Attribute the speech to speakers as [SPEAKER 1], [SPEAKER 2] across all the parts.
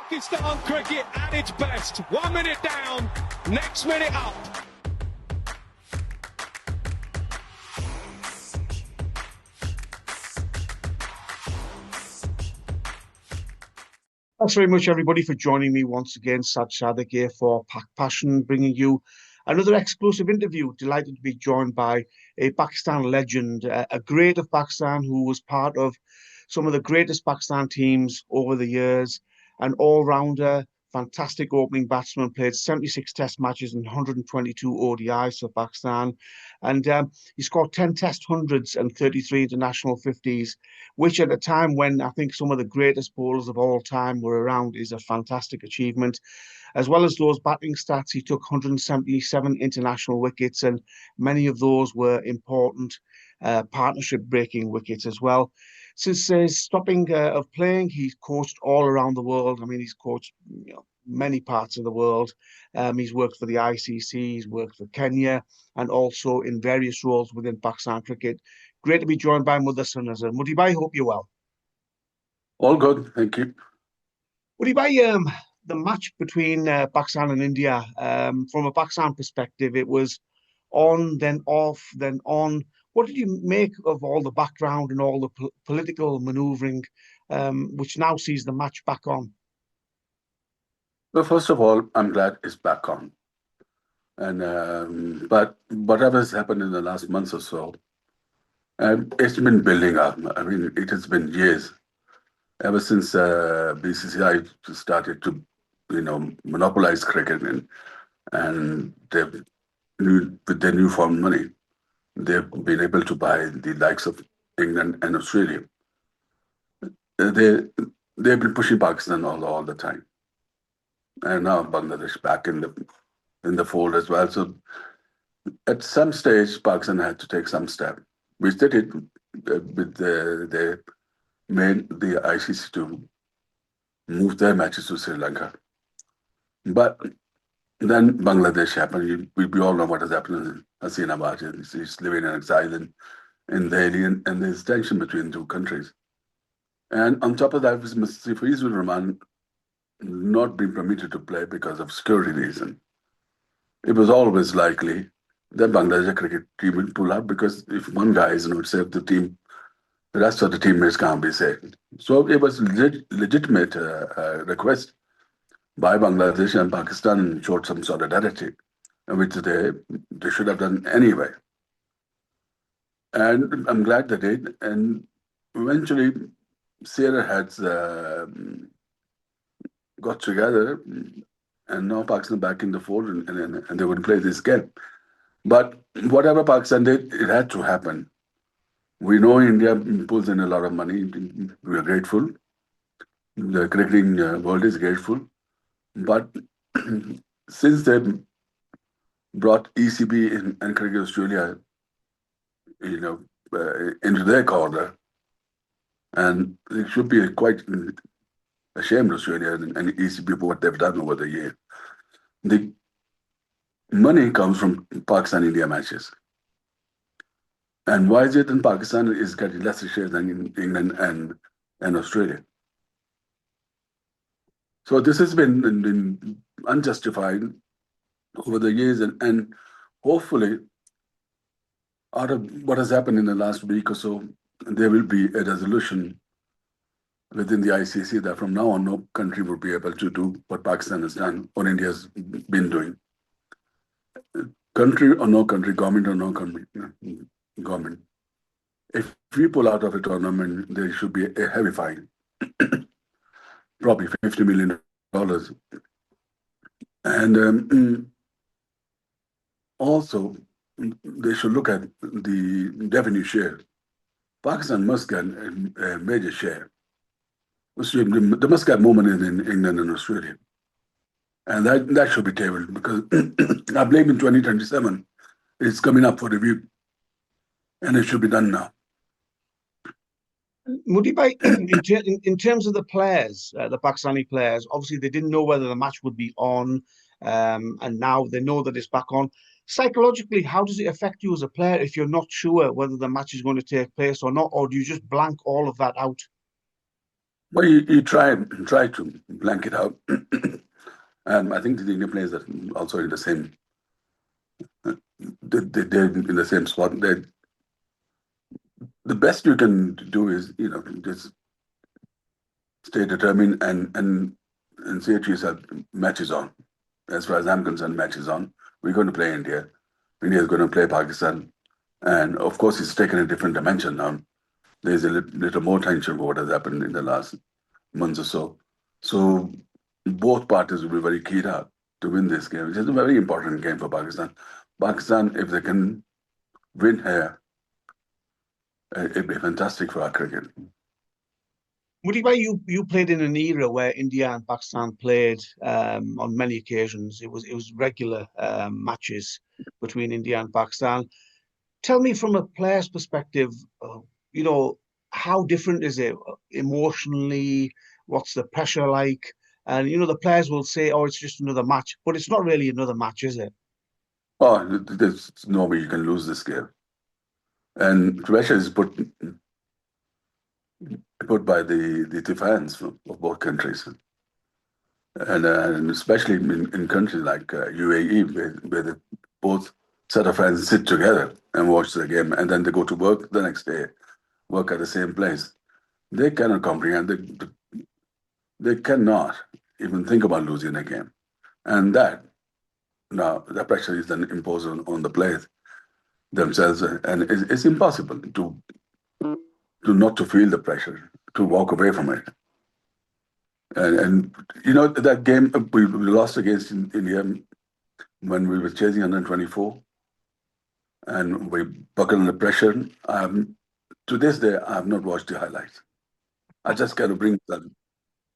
[SPEAKER 1] Pakistan cricket at its best. 1 minute down, next minute up.
[SPEAKER 2] Thanks very much, everybody, for joining me once again. Sad Sadek here for PakPassion, bringing you another exclusive interview. Delighted to be joined by a Pakistan legend, a great of Pakistan who was part of some of the greatest Pakistan teams over the years, an all-rounder, fantastic opening batsman, played 76 test matches and 122 ODIs for Pakistan. And he scored 10 test hundreds and 33 international 50s, which at a time when I think some of the greatest bowlers of all time were around is a fantastic achievement. As well as those batting stats, he took 177 international wickets, and many of those were important partnership-breaking wickets as well. Since his stopping of playing, he's coached all around the world. I mean, he's coached many parts of the world. He's worked for the ICC, he's worked for Kenya, and also in various roles within Pakistan cricket. Great to be joined by Mudassar Nazar. Mudi bhai, hope you're well.
[SPEAKER 3] All good, thank you.
[SPEAKER 2] Mudi bhai, the match between Pakistan and India, from a Pakistan perspective, it was on, then off, then on. What did you make of all the background and all the political manoeuvring, which now sees the match back on?
[SPEAKER 3] Well, first of all, I'm glad it's back on. And but whatever has happened in the last month or so, it's been building up. I mean, it has been years, ever since BCCI started to, monopolize cricket, and they've with their newfound money, they've been able to buy the likes of England and Australia. They've been pushing Pakistan all the time, and now Bangladesh back in the fold as well. So at some stage, Pakistan had to take some step. We did it with they made the ICC to move their matches to Sri Lanka, but then Bangladesh happened. We all know what has happened in Hasina. She's living in exile in Delhi, and there's tension between two countries. And on top of that, Mr. Fizul Rahman not being permitted to play because of security reasons. It was always likely that Bangladesh cricket team will pull out, because if one guy is not safe, the rest of the teammates can't be safe. So it was a legitimate request by Bangladesh, and Pakistan showed some solidarity, which they should have done anyway. And I'm glad they did. And eventually, Sierra heads got together, and now Pakistan back in the fold, and they would play this game. But whatever Pakistan did, it had to happen. We know India pulls in a lot of money. We are grateful. The cricketing world is grateful. But since they brought ECB and Cricket Australia, into their corner, and it should be quite ashamed of Australia and ECB for what they've done over the year. The money comes from Pakistan-India matches. And why is it in Pakistan is getting lesser share than in England and Australia? So this has been unjustified over the years, and hopefully, out of what has happened in the last week or so, there will be a resolution within the ICC that from now on, no country will be able to do what Pakistan has done or India has been doing. Country or no country, government or no government. If we pull out of a tournament, there should be a heavy fine. Probably $50 million. And also, they should look at the revenue share. Pakistan must get a major share. They must get more money than England and Australia. And that should be tabled, because I believe in 2027, it's coming up for review. And it should be done now.
[SPEAKER 2] Mudi bhai, in terms of the players, the Pakistani players, obviously they didn't know whether the match would be on, and now they know that it's back on. Psychologically, how does it affect you as a player if you're not sure whether the match is going to take place or not, or do you just blank all of that out?
[SPEAKER 3] Well, you try to blank it out. And I think the Indian players are also in the same. They're in the same spot. The best you can do is just stay determined and say to yourself, match is on. As far as I'm concerned, match is on. We're going to play India. India is going to play Pakistan. And of course, it's taken a different dimension now. There's a little more tension for what has happened in the last months or so. So both parties will be very keyed up to win this game, which is a very important game for Pakistan. Pakistan, if they can win here, it'd be fantastic for our cricket.
[SPEAKER 2] Mudibhai, you played in an era where India and Pakistan played on many occasions. It was regular matches between India and Pakistan. Tell me from a player's perspective, how different is it emotionally? What's the pressure like? And the players will say, "Oh, it's just another match," but it's not really another match, is it?
[SPEAKER 3] Oh, there's no way you can lose this game. And pressure is put by the fans of both countries. And especially in countries like UAE, where both set of fans sit together and watch the game, and then they go to work the next day, work at the same place. They cannot comprehend. They cannot even think about losing a game. And now the pressure is then imposed on the players themselves, and it's impossible to not to feel the pressure, to walk away from it. And that game we lost against India when we were chasing 124, and we buckled under pressure. To this day, I have not watched the highlights. I just got to bring that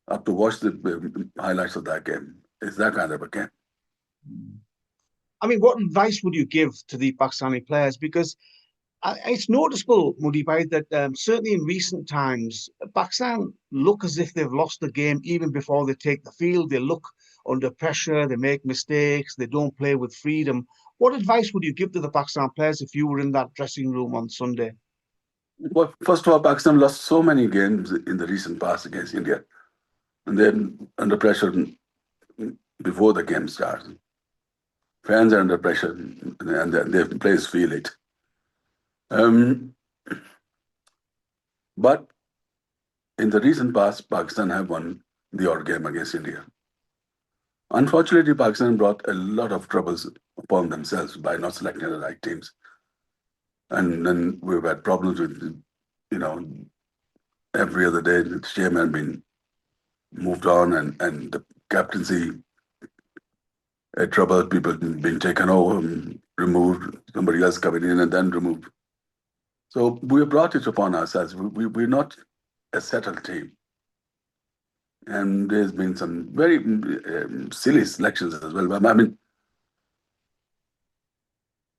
[SPEAKER 3] up to watch the highlights of that game. It's that kind of a game.
[SPEAKER 2] I mean, what advice would you give to the Pakistani players? Because it's noticeable, Mudibhai, that certainly in recent times, Pakistan look as if they've lost the game even before they take the field. They look under pressure, they make mistakes, they don't play with freedom. What advice would you give to the Pakistan players if you were in that dressing room on Sunday?
[SPEAKER 3] Well, first of all, Pakistan lost so many games in the recent past against India, and they're under pressure before the game starts. Fans are under pressure, and their players feel it. But in the recent past, Pakistan have won the odd game against India. Unfortunately, Pakistan brought a lot of troubles upon themselves by not selecting the right teams. And then we've had problems with, every other day the chairman been moved on, and the captaincy had trouble, people being taken over and removed, somebody else coming in and then removed. So we brought it upon ourselves. We're not a settled team. And there's been some very silly selections as well. I mean,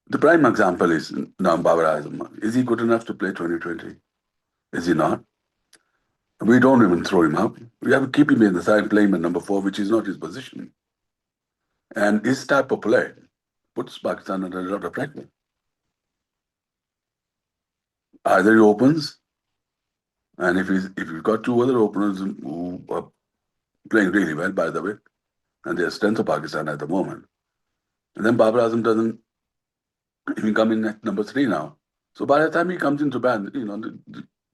[SPEAKER 3] the prime example is now Babar Azam. Is he good enough to play 2020? Is he not? We don't even throw him out. We have to keep him in the side playing at number 4, which is not his position. And his type of play puts Pakistan under a lot of pressure. Either he opens, and if you've got two other openers who are playing really well, by the way, and they're strength of Pakistan at the moment, and then Babar Azam doesn't even come in at number 3 now. So by the time he comes into bat,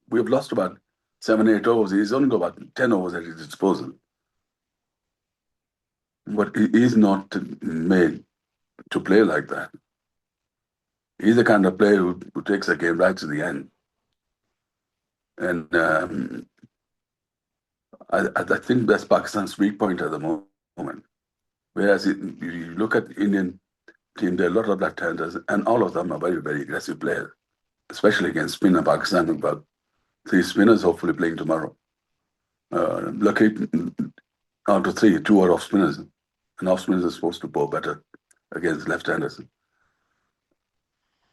[SPEAKER 3] we have lost about 7-8 overs. He's only got about 10 overs at his disposal. But he is not made to play like that. He's the kind of player who takes the game right to the end. And I think that's Pakistan's weak point at the moment. Whereas you look at the Indian team, there are a lot of left-handers, and all of them are very, very aggressive players, especially against spinner. Pakistan have got 3 spinners hopefully playing tomorrow. Lucky out of 3, 2 are off spinners. And off spinners are supposed to bowl better against left-handers.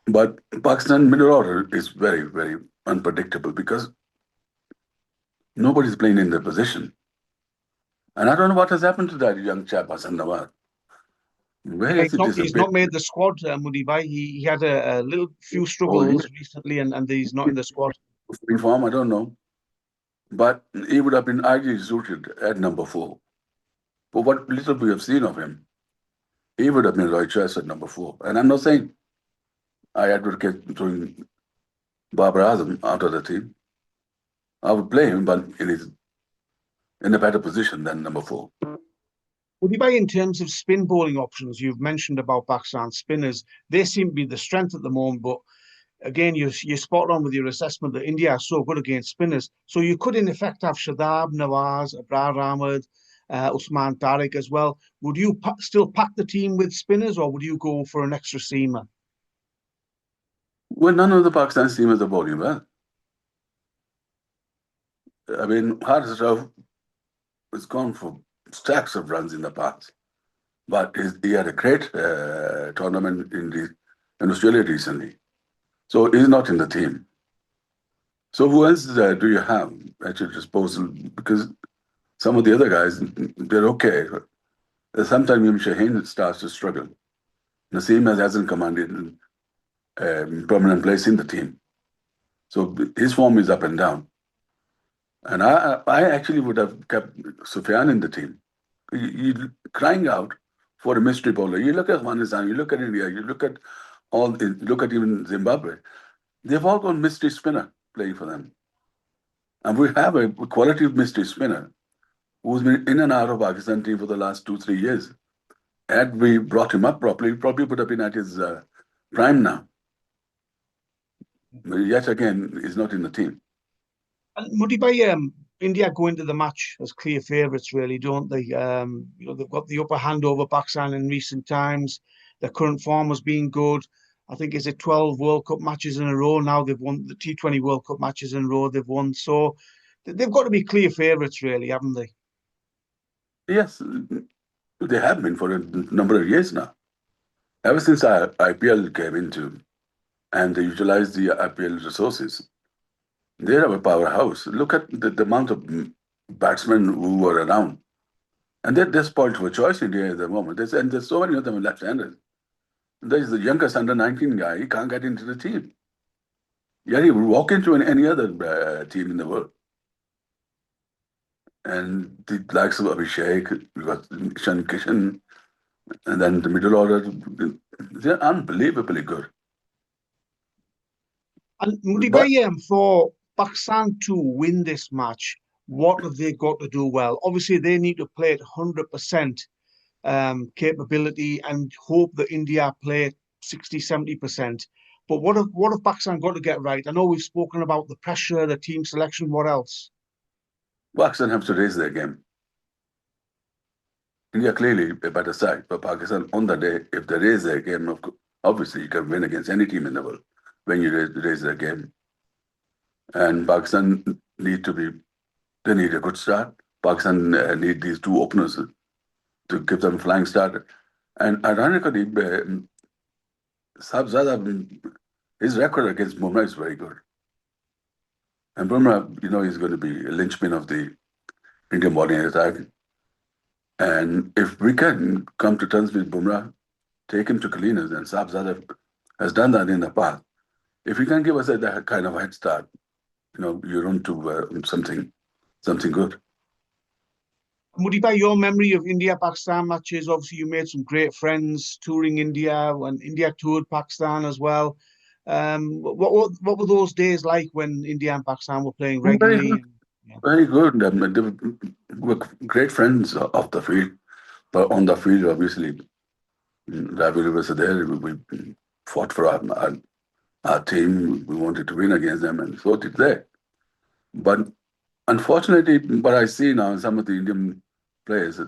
[SPEAKER 3] But Pakistan middle order is very, very unpredictable because nobody's playing in their position. And I don't know what has happened to that young chap, Hassan Nawaz. Where is he disappeared?
[SPEAKER 2] He's not made the squad, Mudibhai. He had a little few struggles recently, and he's not in the squad.
[SPEAKER 3] In form, I don't know. but he would have been ideally suited at number 4. But what little we have seen of him, he would have been the right choice at number 4. And I'm not saying I advocate throwing Babar Azam out of the team. I would play him, but in a better position than number 4.
[SPEAKER 2] Would you buy in terms of spin bowling options? You've mentioned about Pakistan spinners. They seem to be the strength at the moment, but again, you're spot on with your assessment that India are so good against spinners. So you could, in effect, have Shadab, Nawaz, Abrar Ahmed, Usman Tariq as well. Would you still pack the team with spinners, or would you go for an extra seamer?
[SPEAKER 3] Well, none of the Pakistan teamers are bowling well. I mean, Haris Rauf has gone for stacks of runs in the past, but he had a great tournament in Australia recently. So he's not in the team. So who else do you have at your disposal? Because some of the other guys, they're okay. Sometimes even Shaheen starts to struggle. Naseem hasn't commanded permanent place in the team. So his form is up and down. And I actually would have kept Sufyan in the team. You're crying out for a mystery bowler. You look at Afghanistan, you look at India, you look at even Zimbabwe. They've all got mystery spinner playing for them. And we have a quality mystery spinner who's been in and out of Pakistan team for the last 2-3 years. Had we brought him up properly, he probably would have been at his prime now. But yet again, he's not in the team.
[SPEAKER 2] And Muddy, India go into the match as clear favourites, really, don't they? They've got the upper hand over Pakistan in recent times. Their current form has been good. I think is it 12 World Cup matches in a row now. They've won the T20 World Cup matches in a row. They've won, so they've got to be clear favourites, really, haven't they?
[SPEAKER 3] Yes, they have been for a number of years now. Ever since IPL came into and they utilized the IPL resources, they have a powerhouse. Look at the amount of batsmen who were around. And they're spoiled for choice in India at the moment. And there's so many of them left-handed. There's the youngest under-19 guy, he can't get into the team. Yet he would walk into any other team in the world. And the likes of Abhishek, we got Shan Kishan, and then the middle order, they're unbelievably good.
[SPEAKER 2] And Muddy, for Pakistan to win this match, what have they got to do well? Obviously, they need to play at 100% capability and hope that India play at 60, 70%. But what have Pakistan got to get right? I know we've spoken about the pressure, the team selection. What else?
[SPEAKER 3] Pakistan has to raise their game. India clearly a better side, but Pakistan on the day, if they raise their game, obviously you can win against any team in the world when you raise their game. And Pakistan need a good start. Pakistan need these two openers to give them a flying start. And ironically, Sabzada, his record against Bumrah is very good. And Bumrah, he's going to be a linchpin of the Indian bowling attack. And if we can come to terms with Bumrah, take him to cleaners, and Sabzada has done that in the past. If he can give us that kind of head start, you're on to something good.
[SPEAKER 2] Muddy, by your memory of India-Pakistan matches, obviously you made some great friends touring India, when India toured Pakistan as well. What were those days like when India and Pakistan were playing regularly?
[SPEAKER 3] Very good. They were great friends off the field, but on the field, obviously, rivalries were there. We fought for our team. We wanted to win against them, and so did they. But unfortunately, what I see now, some of the Indian players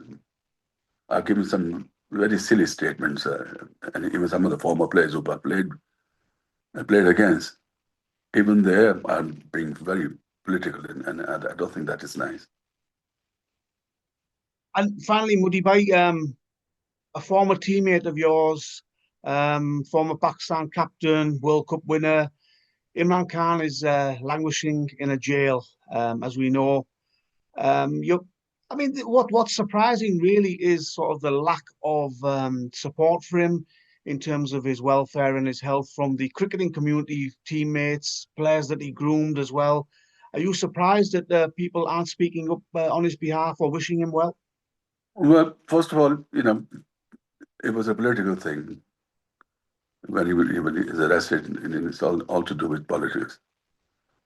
[SPEAKER 3] are giving some very silly statements, and even some of the former players who played against, even they are being very political, and I don't think that is nice.
[SPEAKER 2] And finally, Muddy, a former teammate of yours, former Pakistan captain, World Cup winner, Imran Khan is languishing in a jail, as we know. What's surprising really is sort of the lack of support for him in terms of his welfare and his health from the cricketing community, teammates, players that he groomed as well. Are you surprised that people aren't speaking up on his behalf or wishing him well?
[SPEAKER 3] Well, first of all, it was a political thing when he was arrested, and it's all to do with politics.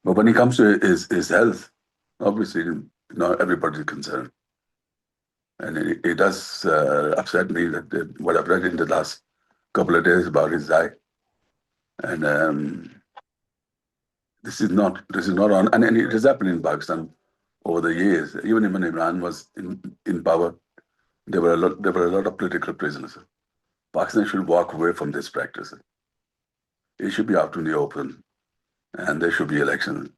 [SPEAKER 3] But when it comes to his health, obviously, not everybody's concerned. And it does upset me that what I've read in the last couple of days about his eye. And this is not on, and it has happened in Pakistan over the years. Even when Imran was in power, there were a lot of political prisoners. Pakistan should walk away from this practice. It should be out in the open, and there should be elections.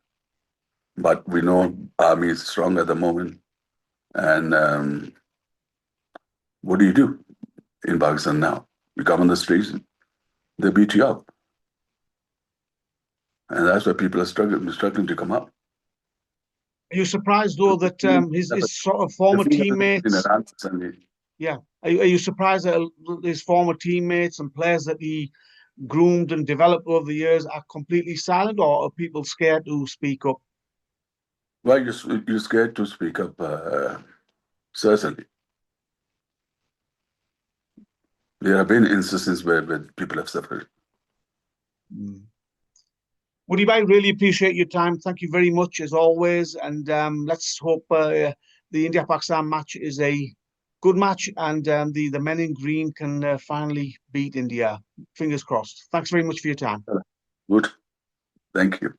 [SPEAKER 3] But we know army is strong at the moment, and what do you do in Pakistan now? You come on the streets, they beat you up, and that's why people are struggling to come up.
[SPEAKER 2] Are you surprised though that his sort of former teammates? Yeah, are you surprised that his former teammates and players that he groomed and developed over the years are completely silent, or are people scared to speak up?
[SPEAKER 3] Well, you're scared to speak up, certainly. There have been instances where people have suffered.
[SPEAKER 2] Woody Bhai, really appreciate your time. Thank you very much as always. And let's hope the India-Pakistan match is a good match and the men in green can finally beat India. Fingers crossed. Thanks very much for your time.
[SPEAKER 3] Good. Thank you.